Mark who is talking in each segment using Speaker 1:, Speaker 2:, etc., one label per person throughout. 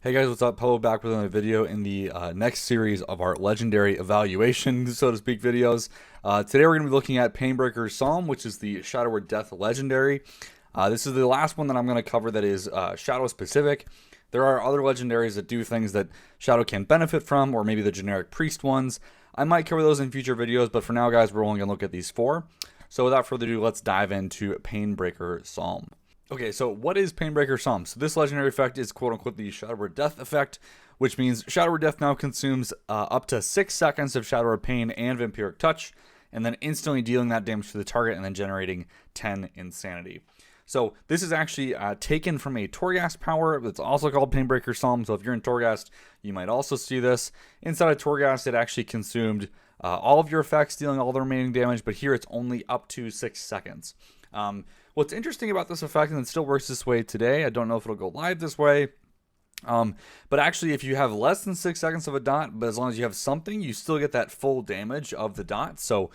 Speaker 1: Hey guys, what's up? Pablo back with another video in the next series of our legendary evaluation, so to speak, videos. Today we're going to be looking at Painbreaker Psalm, which is the Shadow or Death legendary. This is the last one that I'm going to cover that is Shadow specific. There are other legendaries that do things that Shadow can benefit from, or maybe the generic priest ones. I might cover those in future videos, but for now guys, we're only going to look at these four. So without further ado, let's dive into Painbreaker Psalm. Okay, so what is Painbreaker Psalm? So this legendary effect is quote-unquote the Shadow or Death effect, which means Shadow or Death now consumes up to 6 seconds of Shadow or Pain and Vampiric Touch, and then instantly dealing that damage to the target and then generating 10 Insanity. So this is actually taken from a Torghast power that's also called Painbreaker Psalm. So if you're in Torghast, you might also see this. Inside of Torghast, it actually consumed all of your effects, dealing all the remaining damage, but here it's only up to 6 seconds. What's interesting about this effect, and it still works this way today, I don't know if it'll go live this way, but actually if you have less than 6 seconds of a dot, but as long as you have something, you still get that full damage of the dot, so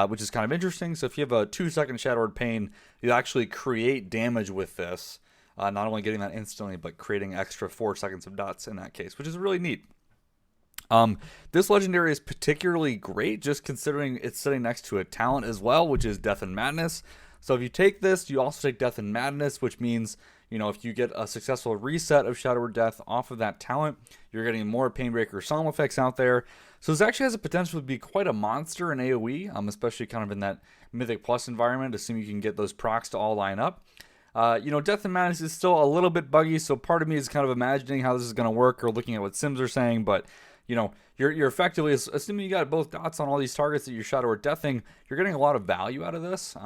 Speaker 1: which is kind of interesting. So if you have a 2-second Shadow or Pain, you actually create damage with this, not only getting that instantly, but creating extra 4 seconds of dots in that case, which is really neat. This legendary is particularly great just considering it's sitting next to a talent as well, which is Death and Madness. So if you take this, you also take Death and Madness, which means, you know, if you get a successful reset of Shadow or Death off of that talent, you're getting more Painbreaker Psalm effects out there. So this actually has a potential to be quite a monster in AoE, especially kind of in that Mythic Plus environment, assuming you can get those procs to all line up. You know, Death and Madness is still a little bit buggy, so part of me is kind of imagining how this is going to work or looking at what Sims are saying, but you know, you're effectively, assuming you got both dots on all these targets that you're Shadow or Deathing, you're getting a lot of value out of this.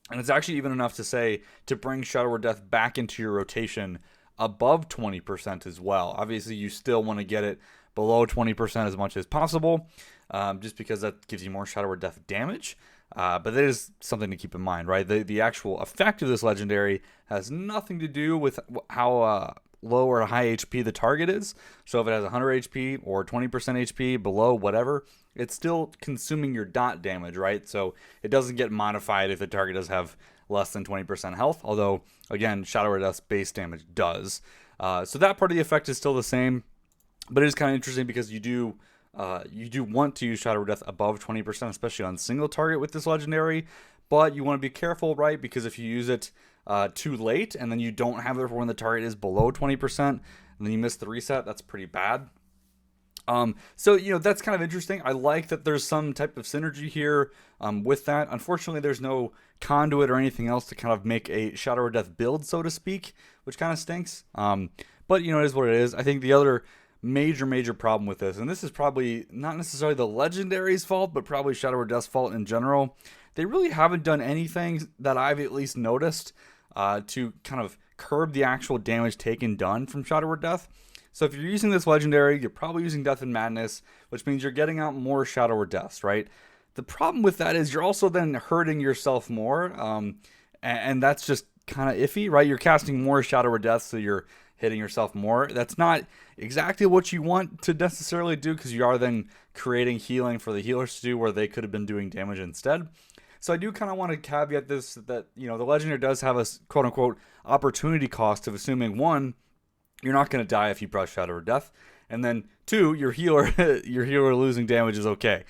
Speaker 1: And it's actually even enough to say to bring Shadow or Death back into your rotation above 20% as well. Obviously, you still want to get it below 20% as much as possible, just because that gives you more Shadow or Death damage. But that is something to keep in mind, right? The actual effect of this legendary has nothing to do with how low or high HP the target is. So if it has 100 HP or 20% HP below whatever, it's still consuming your dot damage, right? So it doesn't get modified if the target does have less than 20% health, although again, Shadow or Death's base damage does. So that part of the effect is still the same, but it is kind of interesting because you do want to use Shadow or Death above 20%, especially on single target with this legendary, but you want to be careful, right? Because if you use it too late and then you don't have it for when the target is below 20% and then you miss the reset, that's pretty bad. So, you know, that's kind of interesting. I like that there's some type of synergy here with that. Unfortunately, there's no conduit or anything else to kind of make a Shadow or Death build, so to speak, which kind of stinks. But, you know, it is what it is. I think the other major problem with this, and this is probably not necessarily the legendary's fault, but probably Shadow or Death's fault in general, they really haven't done anything that I've at least noticed to kind of curb the actual damage taken done from Shadow or Death. So if you're using this legendary, you're probably using Death and Madness, which means you're getting out more Shadow or Deaths, right? The problem with that is you're also then hurting yourself more, and that's just kind of iffy, right? You're casting more Shadow or Death, so you're hitting yourself more. That's not exactly what you want to necessarily do, because you are then creating healing for the healers to do where they could have been doing damage instead. So I do kind of want to caveat this, that, you know, the legendary does have a quote-unquote opportunity cost of assuming, one, you're not going to die if you brush Shadow or Death, and then two, your healer losing damage is okay,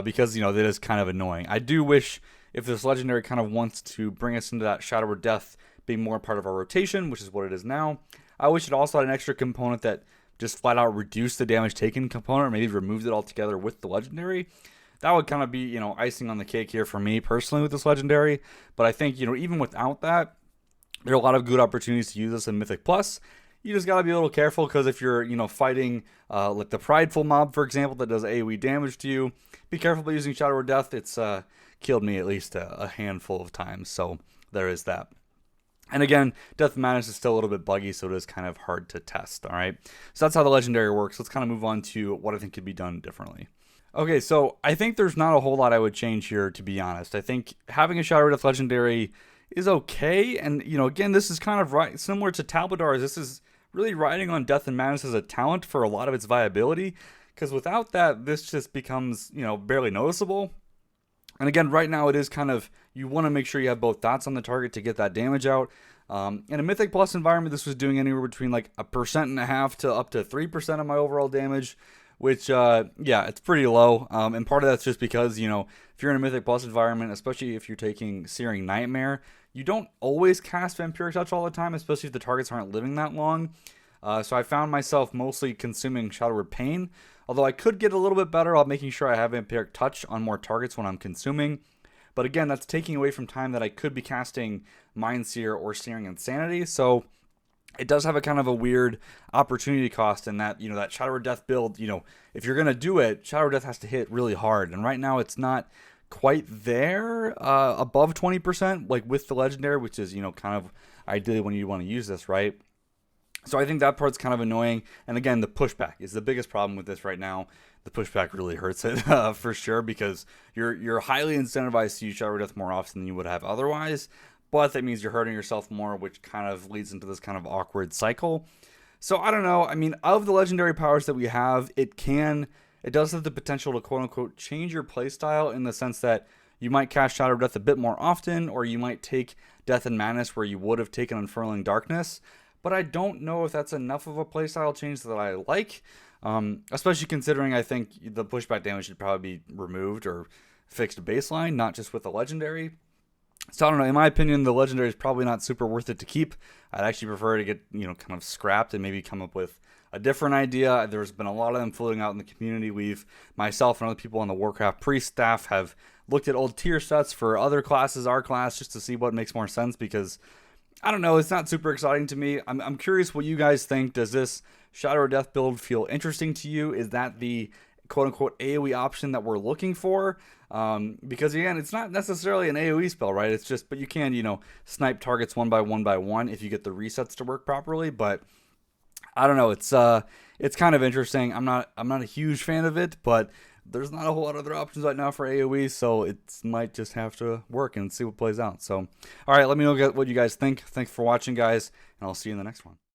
Speaker 1: because, you know, that is kind of annoying. I do wish if this legendary kind of wants to bring us into that Shadow or Death being more part of our rotation, which is what it is now, I wish it also had an extra component that just flat out reduced the damage taken component, or maybe removed it altogether with the legendary. That would kind of be, you know, icing on the cake here for me personally with this legendary. But I think, you know, even without that, there are a lot of good opportunities to use this in Mythic Plus. You just got to be a little careful, because if you're, you know, fighting like the Prideful mob, for example, that does AoE damage to you, be careful about using Shadow or Death. It's killed me at least a handful of times, so there is that. And again, Death and Madness is still a little bit buggy, so it is kind of hard to test, all right? So that's how the legendary works. Let's kind of move on to what I think could be done differently. Okay, so I think there's not a whole lot I would change here, to be honest. I think having a Shadow or Death legendary is okay, and, you know, again, this is kind of similar to Talbadar's. This is really riding on Death and Madness as a talent for a lot of its viability, because without that, this just becomes, you know, barely noticeable. And again, right now it is kind of, you want to make sure you have both dots on the target to get that damage out. In a Mythic Plus environment, this was doing anywhere between like 1.5% to up to 3% of my overall damage, which, yeah, it's pretty low. And part of that's just because, you know, if you're in a Mythic Plus environment, especially if you're taking Searing Nightmare, you don't always cast Vampiric Touch all the time, especially if the targets aren't living that long. So I found myself mostly consuming Shadowward Pain, although I could get a little bit better at making sure I have Vampiric Touch on more targets when I'm consuming. But again, that's taking away from time that I could be casting Mindseer or Searing Insanity. So it does have a kind of a weird opportunity cost in that, you know, that Shadow Death build, you know, if you're going to do it, Shadow Death has to hit really hard. And right now it's not quite there, above 20%, like with the Legendary, which is, you know, kind of ideally when you want to use this, right? So I think that part's kind of annoying. And again, the pushback is the biggest problem with this right now. The pushback really hurts it for sure, because you're highly incentivized to use Shadow Death more often than you would have otherwise. But that means you're hurting yourself more, which kind of leads into this kind of awkward cycle. So I don't know. I mean, of the legendary powers that we have, it does have the potential to quote unquote change your playstyle, in the sense that you might cast Shadow Death a bit more often, or you might take Death and Madness where you would have taken Unfurling Darkness. But I don't know if that's enough of a playstyle change that I like, especially considering I think the pushback damage should probably be removed or fixed baseline, not just with the legendary. So I don't know. In my opinion, the legendary is probably not super worth it to keep. I'd actually prefer to get, you know, kind of scrapped and maybe come up with a different idea. There's been a lot of them floating out in the community. Myself and other people on the Warcraft Priest staff have looked at old tier sets for other classes, our class, just to see what makes more sense, because I don't know, it's not super exciting to me. I'm curious what you guys think. Does this Shadow Death build feel interesting to you? Is that the quote-unquote AoE option that we're looking for? Because again, it's not necessarily an AoE spell, right? It's just, but you can, you know, snipe targets one by one if you get the resets to work properly. But I don't know, it's kind of interesting. I'm not a huge fan of it, but there's not a whole lot of other options right now for AoE, so it might just have to work and see what plays out. So, all right, let me know what you guys think. Thanks for watching, guys, and I'll see you in the next one.